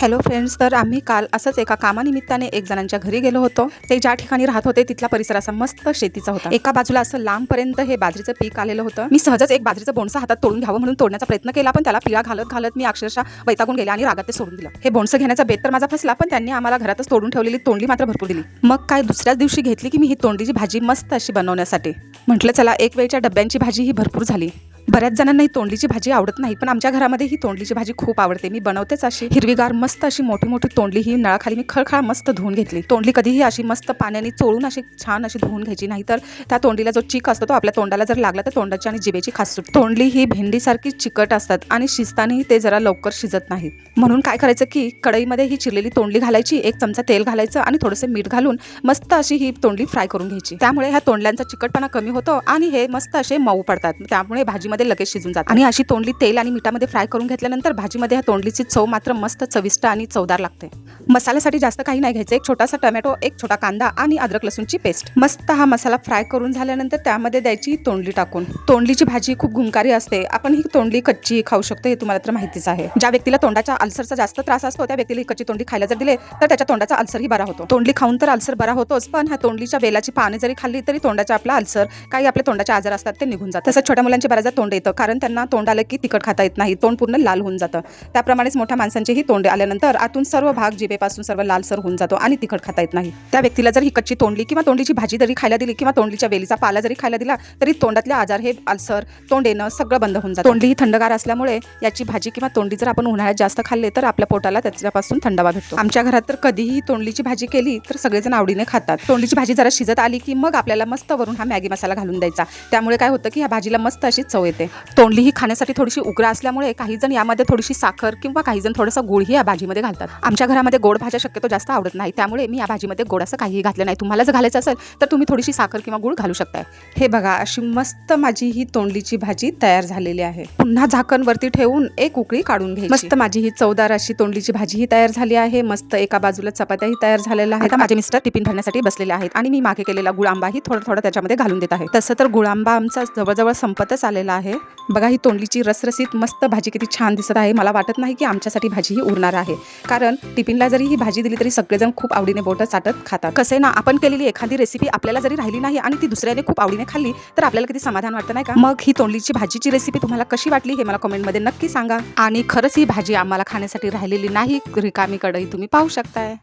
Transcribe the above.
Hello friends, तर आम्ही काल असंच एका कामानिमित्ताने एक जणांच्या घरी गेलो होतो. ते ज्या ठिकाणी राहत होते तिथला परिसर असा मस्त शेतीचा होता. एका बाजूला असं लांबपर्यंत हे बाजरीचं पीक आलेलं होतं. मी सहजच एक बाजरीचं बोंडसं हातात तोडून घ्यावं म्हणून तोडण्याचा प्रयत्न केला, पण त्याला पिळा घालत घालत मी अक्षरशः वैतागून गेले आणि रागात ते सोडून दिलं. हे बोंडसं घेण्याचा बेत तर माझा फसला, पण त्यांनी आम्हाला घरातच तोडून ठेवलेली तोंडली मात्र भरपूर दिली. मग काय दुसऱ्याच दिवशी घेतली की मी ही तोंडलीची भाजी मस्त अशी बनवण्यासाठी म्हटलं चला एक वेळच्या डब्यांची भाजी ही भरपूर झाली. बऱ्याच जणांना ही तोंडलीची भाजी आवडत नाही, पण आमच्या घरामध्ये ही तोंडलीची भाजी खूप आवडते. मी बनवतेच अशी हिरवीगार मस्त अशी मोठी मोठी तोंडली ही नळाखाली मी खळखळा मस्त धुवून घेतली. तोंडली कधीही अशी मस्त पाण्याने चोळून अशी छान अशी धुवून घ्यायची, नाही तर त्या तोंडलीला जो चीक असतो तो आपल्या तोंडाला जर लागला तर तोंडाची आणि जिभेची खास सुट. तोंडली ही भेंडीसारखी चिकट असतात आणि शिजतानाही ते जरा लवकर शिजत नाहीत. म्हणून काय करायचं की कढईमध्ये ही चिरलेली तोंडली घालायची, एक चमचा तेल घालायचं आणि थोडंसं मीठ घालून मस्त अशी ही तोंडली फ्राय करून घ्यायची. त्यामुळे ह्या तोंडल्यांचा चिकटपणा कमी होतो आणि हे मस्त असे मऊ पडतात, त्यामुळे भाजीमध्ये लगेच शिजून जातात. आणि अशी तोंडली तेल आणि मिठामध्ये फ्राय करून घेतल्यानंतर भाजीमध्ये ह्या तोंडलीची चव मात्र मस्त चविष्ट आणि चवदार लागते. मसाल्यासाठी जास्त काही नाही घ्यायचं, एक छोटासा टोमॅटो, एक छोटा कांदा आणि अद्रक लसूणची पेस्ट. मस्त हा मसाला फ्राय करून झाल्यानंतर त्यामध्ये द्यायची तोंडली टाकून. तोंडलीची भाजी खूप गुणकारी असते. आपण ही तोंडली कच्ची खाऊ शकतो, हे तुम्हाला तर माहितीच आहे. ज्या व्यक्तीला तोंडाच्या अल्सरचा जास्त त्रास असतो त्या व्यक्तीला ही कच्ची तोंडली खायला जर दिले तर त्याच्या तोंडाचा अल्सरही बरा होतो. तोंडली खाऊन तर अल्सर बरा होतोच, पण ह्या तोंडलीच्या वेलाची पाने जरी खाल्ली तरी तोंडाचा आपला अल्सर, काही आपले तोंडाचे आजार असतात ते निघून जातात. तसंच छोट्या मुलांचे बऱ्याचदा तोंड येतं, कारण त्यांना तोंड आलं की तिखट खाता येत नाही, तोंड पूर्ण लाल होऊन जातं. त्याप्रमाणेच मोठ्या माणसांचेही तोंड आल्यानंतर आतून सर्व भाग जिभेपासून सर्व लालसर होऊन जातो आणि तिखट खाता येत नाही. त्या व्यक्तीला जर ही कच्ची तोंडली किंवा तोंडलीची भाजी जरी खायला दिली किंवा तोंडलीच्या वेलीचा पाला जरी खायला दिला तरी तोंडातले आजार, हे अल्सर, तोंड येणं सगळं बंद होऊन जातं. तोंडली ही थंडगार असल्यामुळे याची भाजी किंवा तोंडली जर आपण उन्हाळ्यात जास्त खाल्ले तर आपल्या पोटाला त्याच्यापासून थंडावा भेटतो. आमच्या घरात तर कधीही तोंडलीची भाजी केली तर सगळेजण आवडीने खातात. तोंडलीची भाजी जरा शिजत आली की मग आपल्याला मस्त वरून हा मॅगी मसाला घालून द्यायचा. त्यामुळे काय होतं की ह्या भाजीला मस्त अशी चव येते. तोंडली ही खाण्यासाठी थोडीशी उग्र असल्यामुळे काही जण यामध्ये थोडीशी साखर किंवा काही जण थोडासा गुळही या भाजीमध्ये घालतात. आमच्या घरामध्ये गोड भाज्या शक्यतो जास्त आवडत नाही, त्यामुळे मी या भाजीमध्ये गोड असं काहीही घातलं नाही. तुम्हाला जर घालायचं असेल तर तुम्ही थोडीशी साखर किंवा गुळ घालू शकताय. हे बघा, अशी मस्त माझी ही तोंडलीची भाजी तयार झालेली आहे. पुन्हा झाकण वरती ठेवून एक उकळी काढून घ्यायची. मस्त माझी ही चवदार अशी तोंडलीची भाजी ही तयार झाली आहे. मस्त एका बाजूला चपात्याही तयार झालेल्या आहेत. माझे मिस्टर टिफिन भरण्यासाठी बसलेले आहेत आणि मी मागे केलेला गुळ आंबाही थोडं थोडं त्याच्यामध्ये घालून देत आहे. तसं तर गुळ आंबा आमचा जवळजवळ संपतच आलेला आहे. बघा, ही तोंडलीची रसरसीत मस्त भाजी किती छान दिसत आहे. मला वाटत नाही की आमच्यासाठी भाजी ही उरणार आहे, कारण टिफिनला जरी ही भाजी दिली तरी सगळेजण खूप आवडीने बोटं चाटत खातात. कसे ना, आपण केलेली एखादी रेसिपी आपल्याला जरी राहिली नाही आणि ती दुसऱ्याने खूप आवडीने खाल्ली तर आपल्याला किती समाधान वाटतं, नाही का? मग ही तोंडलीची भाजीची रेसिपी तुम्हाला कशी वाटली हे मला कमेंटमध्ये नक्की सांगा. आणि खरंच ही भाजी आम्हाला खाण्यासाठी राहिलेली नाही, रिकामी कढई तुम्ही पाहू शकताय.